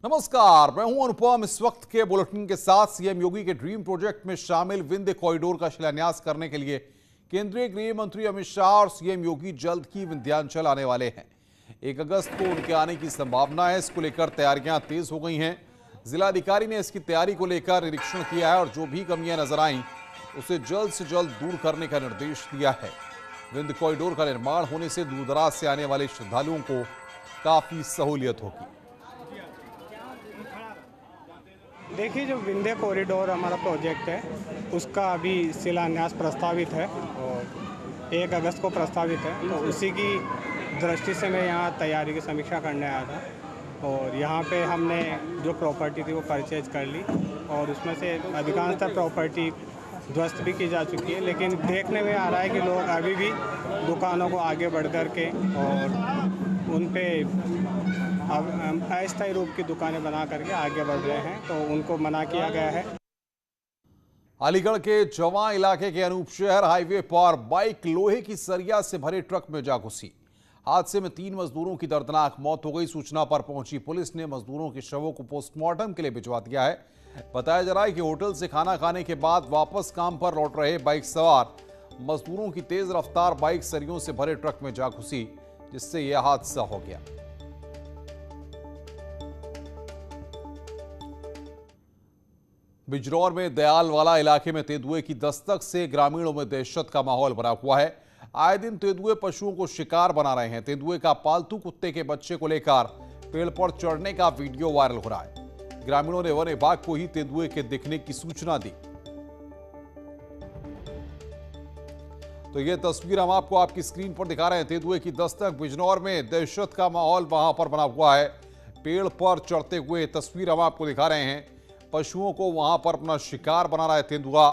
नमस्कार, मैं हूं अनुपम। इस वक्त के बुलेटिन के साथ सीएम योगी के ड्रीम प्रोजेक्ट में शामिल विंध्य कॉरिडोर का शिलान्यास करने के लिए केंद्रीय गृह मंत्री अमित शाह और सीएम योगी जल्द ही विंध्याचल आने वाले हैं। 1 अगस्त को उनके आने की संभावना है। इसको लेकर तैयारियां तेज हो गई हैं। जिलाधिकारी ने इसकी तैयारी को लेकर निरीक्षण किया है और जो भी कमियां नजर आईं उसे जल्द से जल्द दूर करने का निर्देश दिया है। विंध्य कॉरिडोर का निर्माण होने से दूरदराज से आने वाले श्रद्धालुओं को काफी सहूलियत होगी। देखिए, जो विंध्य कॉरिडोर हमारा प्रोजेक्ट है उसका अभी शिलान्यास प्रस्तावित है और 1 अगस्त को प्रस्तावित है। तो उसी की दृष्टि से मैं यहाँ तैयारी की समीक्षा करने आया था और यहाँ पे हमने जो प्रॉपर्टी थी वो परचेज कर ली और उसमें से अधिकांशतः प्रॉपर्टी ध्वस्त भी की जा चुकी है। लेकिन देखने में आ रहा है कि लोग अभी भी दुकानों को आगे बढ़ कर के और उन पे अस्थायी रूप की दुकानें बना करके आगे बढ़ रहे हैं, तो उनको मना किया गया है। अलीगढ़ के जवां इलाके के अनूप शहर हाईवे पर बाइक लोहे की सरिया से भरे ट्रक में जा घुसी। हादसे में 3 मजदूरों की दर्दनाक मौत हो गई। सूचना पर पहुंची पुलिस ने मजदूरों के शवों को पोस्टमार्टम के लिए भिजवा दिया है। बताया जा रहा है कि होटल से खाना खाने के बाद वापस काम पर लौट रहे बाइक सवार मजदूरों की तेज रफ्तार बाइक सरियों से भरे ट्रक में जा घुसी, जिससे यह हादसा हो गया। बिजनौर में दयालवाला इलाके में तेंदुए की दस्तक से ग्रामीणों में दहशत का माहौल बना हुआ है। आए दिन तेंदुए पशुओं को शिकार बना रहे हैं। तेंदुए का पालतू कुत्ते के बच्चे को लेकर पेड़ पर चढ़ने का वीडियो वायरल हो रहा है। ग्रामीणों ने वन विभाग को ही तेंदुए के दिखने की सूचना दी। तो यह तस्वीर हम आपको आपकी स्क्रीन पर दिखा रहे हैं। तेंदुए की दस्तक, बिजनौर में दहशत का माहौल वहां पर बना हुआ है। पेड़ पर चढ़ते हुए तस्वीर हम आपको दिखा रहे हैं। पशुओं को वहां पर अपना शिकार बना रहा है तेंदुआ।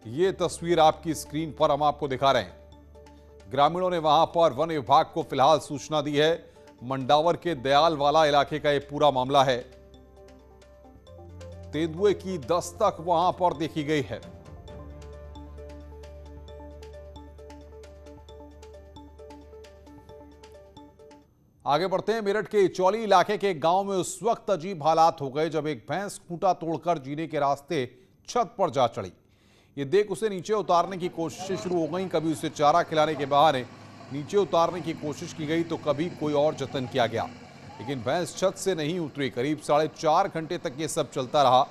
ये तस्वीर आपकी स्क्रीन पर हम आपको दिखा रहे हैं। ग्रामीणों ने वहां पर वन विभाग को फिलहाल सूचना दी है। मंडावर के दयालवाला इलाके का यह पूरा मामला है। तेंदुए की दस्तक वहां पर देखी गई है। आगे बढ़ते हैं। मेरठ के चौली इलाके के गांव में उस वक्त अजीब हालात हो गए जब एक भैंस खूंटा तोड़कर जीने के रास्ते छत पर जा चढ़ी। ये देख उसे नीचे उतारने की कोशिशें शुरू हो गई। कभी उसे चारा खिलाने के बहाने नीचे उतारने की कोशिश की गई तो कभी कोई और जतन किया गया, लेकिन भैंस छत से नहीं उतरी। करीब 4.5 घंटे तक ये सब चलता रहा।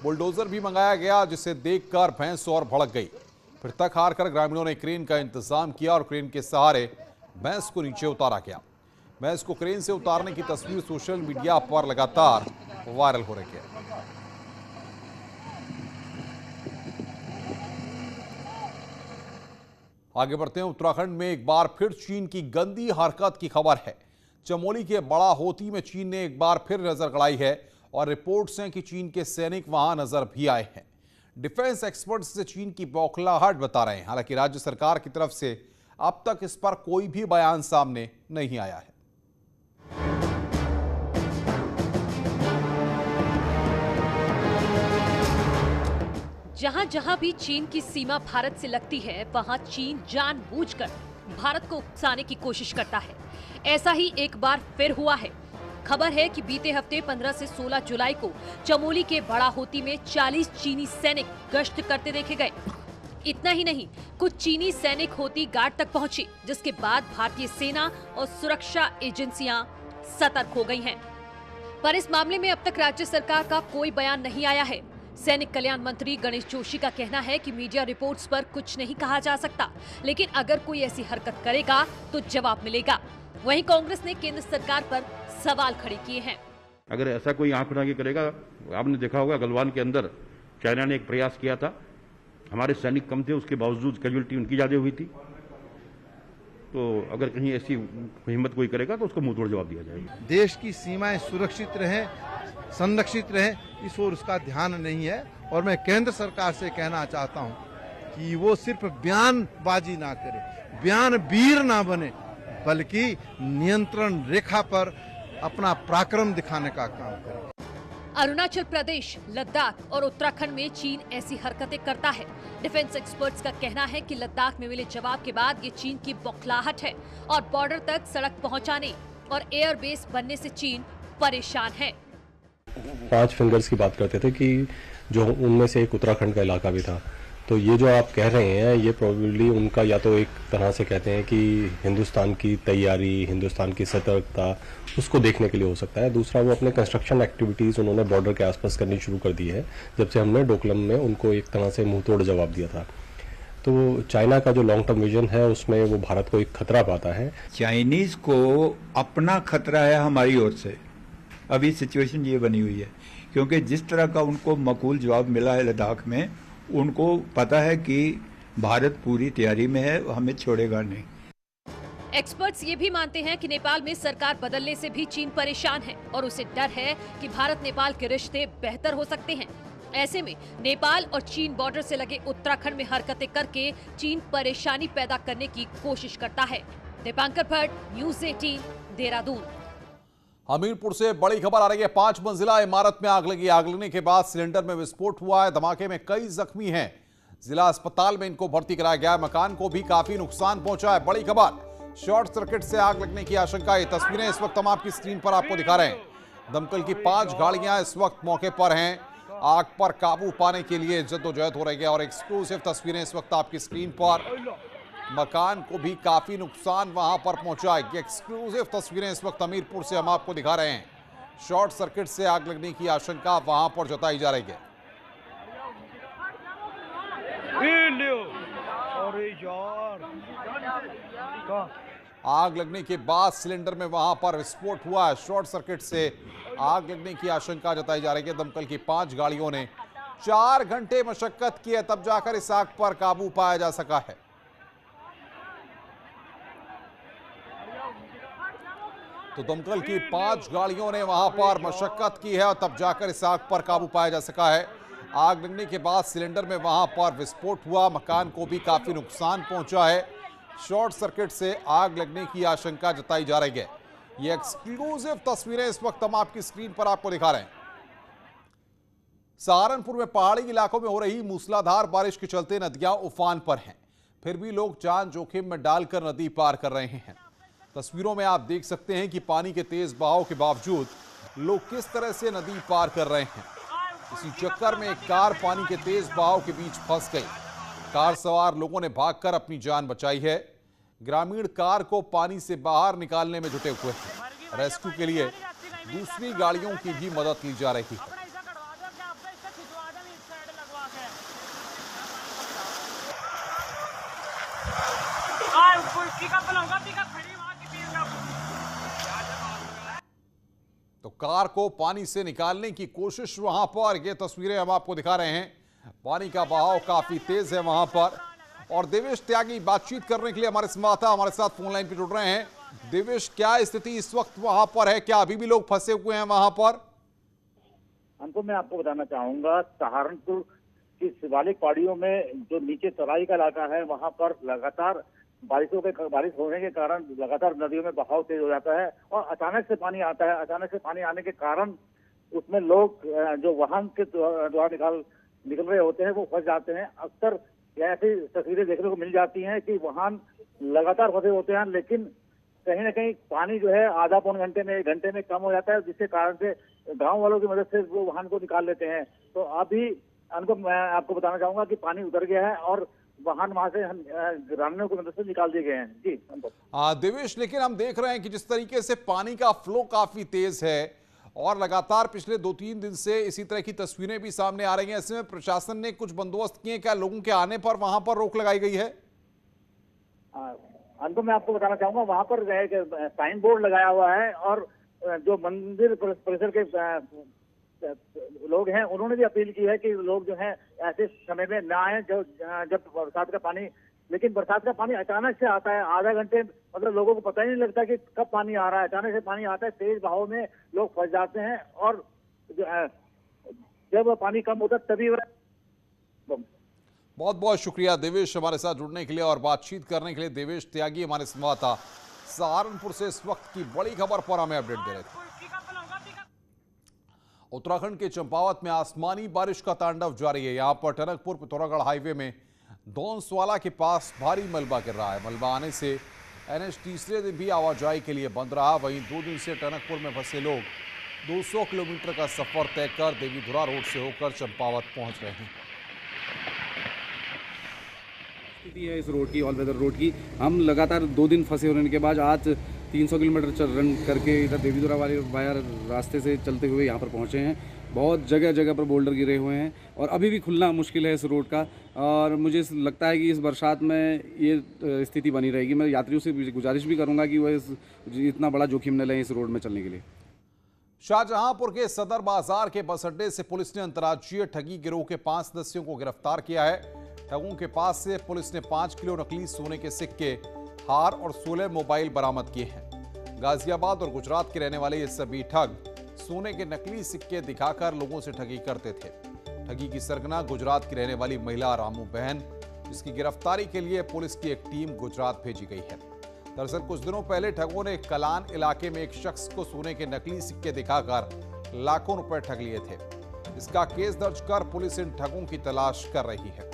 बुलडोजर भी मंगाया गया, जिसे देखकर भैंस और भड़क गई। फिर तक हार कर ग्रामीणों ने क्रेन का इंतजाम किया और क्रेन के सहारे भैंस को नीचे उतारा गया। भैंस को क्रेन से उतारने की तस्वीर सोशल मीडिया पर लगातार वायरल हो रही है। आगे बढ़ते हैं। उत्तराखंड में एक बार फिर चीन की गंदी हरकत की खबर है। चमोली के बड़ा होती में चीन ने एक बार फिर नजर गड़ाई है और रिपोर्ट्स हैं कि चीन के सैनिक वहां नजर भी आए हैं। डिफेंस एक्सपर्ट्स से चीन की बौखलाहट बता रहे हैं। हालांकि राज्य सरकार की तरफ से अब तक इस पर कोई भी बयान सामने नहीं आया है। जहां जहां भी चीन की सीमा भारत से लगती है, वहां चीन जानबूझकर भारत को उकसाने की कोशिश करता है। ऐसा ही एक बार फिर हुआ है। खबर है कि बीते हफ्ते 15 से 16 जुलाई को चमोली के बड़ा होती में 40 चीनी सैनिक गश्त करते देखे गए। इतना ही नहीं, कुछ चीनी सैनिक होती घाट तक पहुंचे, जिसके बाद भारतीय सेना और सुरक्षा एजेंसियां सतर्क हो गई हैं। पर इस मामले में अब तक राज्य सरकार का कोई बयान नहीं आया है। सैनिक कल्याण मंत्री गणेश जोशी का कहना है कि मीडिया रिपोर्ट्स पर कुछ नहीं कहा जा सकता, लेकिन अगर कोई ऐसी हरकत करेगा तो जवाब मिलेगा। वहीं कांग्रेस ने केंद्र सरकार पर सवाल खड़े किए हैं। अगर ऐसा कोई आंख उठा के करेगा, आपने देखा होगा गलवान के अंदर चाइना ने एक प्रयास किया था, हमारे सैनिक कम थे, उसके बावजूद कैजुअलिटी उनकी ज्यादा हुई थी। तो अगर कहीं ऐसी हिम्मत कोई करेगा तो उसको मुंह तोड़ जवाब दिया जाएगा। देश की सीमाएं सुरक्षित रहें, संरक्षित रहे, इस ओर उसका ध्यान नहीं है। और मैं केंद्र सरकार से कहना चाहता हूं कि वो सिर्फ बयानबाजी ना करे, बयानवीर ना बने, बल्कि नियंत्रण रेखा पर अपना पराक्रम दिखाने का काम करे। अरुणाचल प्रदेश, लद्दाख और उत्तराखंड में चीन ऐसी हरकतें करता है। डिफेंस एक्सपर्ट्स का कहना है कि लद्दाख में मिले जवाब के बाद ये चीन की बौखलाहट है और बॉर्डर तक सड़क पहुंचाने और एयरबेस बनने से चीन परेशान है। 5 फिंगर्स की बात करते थे कि जो उनमें से एक उत्तराखंड का इलाका भी था। तो ये जो आप कह रहे हैं ये प्रोबेबली उनका या तो एक तरह से कहते हैं कि हिंदुस्तान की तैयारी, हिंदुस्तान की सतर्कता, उसको देखने के लिए हो सकता है। दूसरा, वो अपने कंस्ट्रक्शन एक्टिविटीज़ उन्होंने बॉर्डर के आसपास करनी शुरू कर दी है जब से हमने डोकलम में उनको एक तरह से मुंह तोड़ जवाब दिया था। तो चाइना का जो लॉन्ग टर्म विजन है उसमें वो भारत को एक खतरा पाता है। चाइनीज को अपना खतरा है हमारी ओर से। अभी सिचुएशन ये बनी हुई है क्योंकि जिस तरह का उनको मकूल जवाब मिला है लद्दाख में, उनको पता है कि भारत पूरी तैयारी में है, हमें छोड़ेगा नहीं। एक्सपर्ट्स ये भी मानते हैं कि नेपाल में सरकार बदलने से भी चीन परेशान है और उसे डर है कि भारत नेपाल के रिश्ते बेहतर हो सकते हैं। ऐसे में नेपाल और चीन बॉर्डर से लगे उत्तराखंड में हरकतें करके चीन परेशानी पैदा करने की कोशिश करता है। दीपांकर भट्ट, न्यूज़ 18, देहरादून। हमीरपुर से बड़ी खबर आ रही है। 5 मंजिला इमारत में आग लगी। आग लगने के बाद सिलेंडर में विस्फोट हुआ है। धमाके में कई जख्मी हैं। जिला अस्पताल में इनको भर्ती कराया गया है। मकान को भी काफी नुकसान पहुंचा है। बड़ी खबर, शॉर्ट सर्किट से आग लगने की आशंका। ये तस्वीरें इस वक्त हम आपकी स्क्रीन पर आपको दिखा रहे हैं। दमकल की 5 गाड़ियां इस वक्त मौके पर हैं। आग पर काबू पाने के लिए जद्दोजहद हो रही है और एक्सक्लूसिव तस्वीरें इस वक्त आपकी स्क्रीन पर। मकान को भी काफी नुकसान वहां पर पहुंचा है। एक्सक्लूसिव तस्वीरें इस वक्त हमीरपुर से हम आपको दिखा रहे हैं। शॉर्ट सर्किट से आग लगने की आशंका वहां पर जताई जा रही है। आग लगने के बाद सिलेंडर में वहां पर विस्फोट हुआ है। शॉर्ट सर्किट से आग लगने की आशंका जताई जा रही है। दमकल की 5 गाड़ियों ने 4 घंटे मशक्कत की है, तब जाकर इस आग पर काबू पाया जा सका है। तो दमकल की 5 गाड़ियों ने वहां पर मशक्कत की है और तब जाकर इस आग पर काबू पाया जा सका है। आग लगने के बाद सिलेंडर में वहां पर विस्फोट हुआ। मकान को भी काफी नुकसान पहुंचा है। शॉर्ट सर्किट से आग लगने की आशंका जताई जा रही है। ये एक्सक्लूसिव तस्वीरें इस वक्त हम आपकी स्क्रीन पर आपको दिखा रहे हैं। सहारनपुर में पहाड़ी इलाकों में हो रही मूसलाधार बारिश के चलते नदियां उफान पर हैं। फिर भी लोग जान जोखिम में डालकर नदी पार कर रहे हैं। तस्वीरों में आप देख सकते हैं कि पानी के तेज बहाव के बावजूद लोग किस तरह से नदी पार कर रहे हैं। इसी चक्कर में एक कार पानी के तेज बहाव के बीच फंस गई। कार सवार लोगों ने भागकर अपनी जान बचाई है। ग्रामीण कार को पानी से बाहर निकालने में जुटे हुए हैं। रेस्क्यू के लिए दूसरी गाड़ियों की भी मदद ली जा रही है। तो कार को पानी से निकालने की कोशिश वहां पर, ये तस्वीरें हम आपको दिखा रहे हैं। पानी का बहाव काफी तेज है वहां पर। और देवेश त्यागी बातचीत करने के लिए हमारे संवाददाता हमारे साथ फोन लाइन पर जुड़ रहे हैं। देवेश, क्या स्थिति इस वक्त वहां पर है? क्या अभी भी लोग फंसे हुए हैं वहां पर? हमको मैं आपको बताना चाहूंगा, सहारनपुर की शिवालिक पहाड़ियों में जो नीचे तराई का इलाका है, वहां पर लगातार बारिश होने के कारण लगातार नदियों में बहाव तेज हो जाता है और अचानक से पानी आता है। अचानक से पानी आने के कारण उसमें लोग जो वाहन के द्वारा निकल रहे होते हैं वो फंस जाते हैं। अक्सर ऐसी तस्वीरें देखने को मिल जाती हैं कि वाहन लगातार फंसे होते हैं, लेकिन कहीं ना कहीं पानी जो है आधा पौन घंटे में 1 घंटे में कम हो जाता है, जिसके कारण से गांव वालों की मदद से वो वाहन को निकाल लेते हैं। तो अभी मैं आपको बताना चाहूंगा कि पानी उतर गया है और वाहन वहां से ग्रामीणों की मदद से निकाल दिए गए हैं। जी देवेश, लेकिन हम देख रहे हैं कि जिस तरीके से पानी का फ्लो काफी तेज है और लगातार पिछले 2-3 दिन से इसी तरह की तस्वीरें भी सामने आ रही हैं। ऐसे में प्रशासन ने कुछ बंदोबस्त किए? क्या लोगों के आने पर वहां पर रोक लगाई गई है? अंत मैं आपको बताना चाहूंगा, वहां पर साइन बोर्ड लगाया हुआ है और जो मंदिर परिसर के लोग हैं उन्होंने भी अपील की है कि लोग जो है ऐसे समय में ना आए जब बरसात का पानी, लेकिन बरसात का पानी अचानक से आता है। आधा घंटे मतलब लोगों को पता ही नहीं लगता कि कब पानी आ रहा है। अचानक से पानी आता है, तेज बहाव में लोग फंस जाते हैं और जब पानी कम होता है तभी बहुत बहुत शुक्रिया देवेश हमारे साथ जुड़ने के लिए और बातचीत करने के लिए। देवेश त्यागी हमारे संवाददाता सहारनपुर से इस वक्त की बड़ी खबर पर हमें अपडेट दे रहे थे। उत्तराखंड के चंपावत में आसमानी बारिश का तांडव जारी है। यहां पर टनकपुर पिथौरागढ़ हाईवे में दौंसवाला के पास भारी मलबा गिर रहा है। मलबा आने से एनएच तीसरे दिन भी आवाजाही के लिए बंद रहा। वहीं 2 दिन से टनकपुर में फंसे लोग 200 किलोमीटर का सफर तय कर देवीधुरा रोड से होकर चंपावत पहुंच रहे हैं। स्थिति है इस रोड की, ऑल वेदर रोड की। हम लगातार 2 दिन फंसे होने के बाद आज 300 किलोमीटर रन करके इधर देवीधुरा वाले वाया रास्ते से चलते हुए यहाँ पर पहुँचे हैं। बहुत जगह जगह पर बोल्डर गिरे हुए हैं और अभी भी खुलना मुश्किल है इस रोड का, और मुझे लगता है कि इस बरसात में ये स्थिति बनी रहेगी। मैं यात्रियों से गुजारिश भी करूँगा कि वह इतना बड़ा जोखिम न लें इस रोड में चलने के लिए। शाहजहांपुर के सदर बाजार के बस अड्डे से पुलिस ने अंतर्राज्यीय ठगी गिरोह के 5 सदस्यों को गिरफ्तार किया है। ठगों के पास से पुलिस ने 5 किलो नकली सोने के सिक्के, हार और 16 मोबाइल बरामद किए हैं। गाजियाबाद और गुजरात के रहने वाले ये सभी ठग सोने के नकली सिक्के दिखाकर लोगों से ठगी करते थे। ठगी की सरगना गुजरात की रहने वाली महिला रामू बहन, जिसकी गिरफ्तारी के लिए पुलिस की एक टीम गुजरात भेजी गई है। दरअसल कुछ दिनों पहले ठगों ने कलान इलाके में एक शख्स को सोने के नकली सिक्के दिखाकर लाखों रुपए ठग लिए थे। इसका केस दर्ज कर पुलिस इन ठगों की तलाश कर रही है।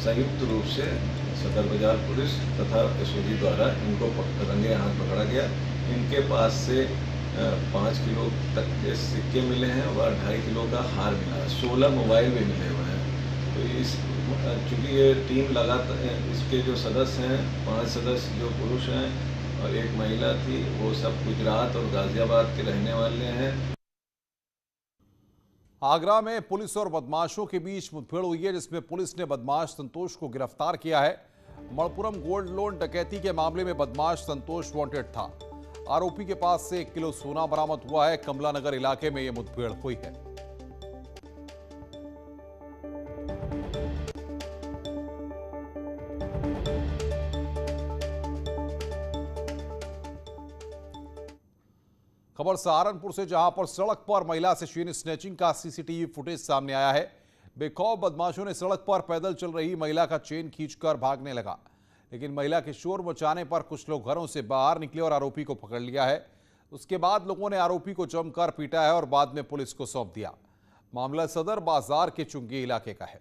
संयुक्त रूप से सदर बाजार पुलिस तथा एसओजी द्वारा इनको रंगे हाथ पकड़ा गया। इनके पास से 5 किलो तक के सिक्के मिले हैं और 2.5 किलो का हार मिला है, 16 मोबाइल भी मिले हुए हैं। तो चूँकि ये टीम लगातार, इसके जो सदस्य हैं 5 सदस्य जो पुरुष हैं और एक महिला थी, वो सब गुजरात और गाजियाबाद के रहने वाले हैं। आगरा में पुलिस और बदमाशों के बीच मुठभेड़ हुई है, जिसमें पुलिस ने बदमाश संतोष को गिरफ्तार किया है। मणपुरम गोल्ड लोन डकैती के मामले में बदमाश संतोष वांटेड था। आरोपी के पास से 1 किलो सोना बरामद हुआ है। कमला नगर इलाके में यह मुठभेड़ हुई है। खबर सहारनपुर से, जहां पर सड़क पर महिला से चेन स्नैचिंग का सीसीटीवी फुटेज सामने आया है। बेखौफ बदमाशों ने सड़क पर पैदल चल रही महिला का चेन खींचकर भागने लगा, लेकिन महिला के शोर मचाने पर कुछ लोग घरों से बाहर निकले और आरोपी को पकड़ लिया है। उसके बाद लोगों ने आरोपी को जमकर पीटा है और बाद में पुलिस को सौंप दिया। मामला सदर बाजार के चुंगी इलाके का है।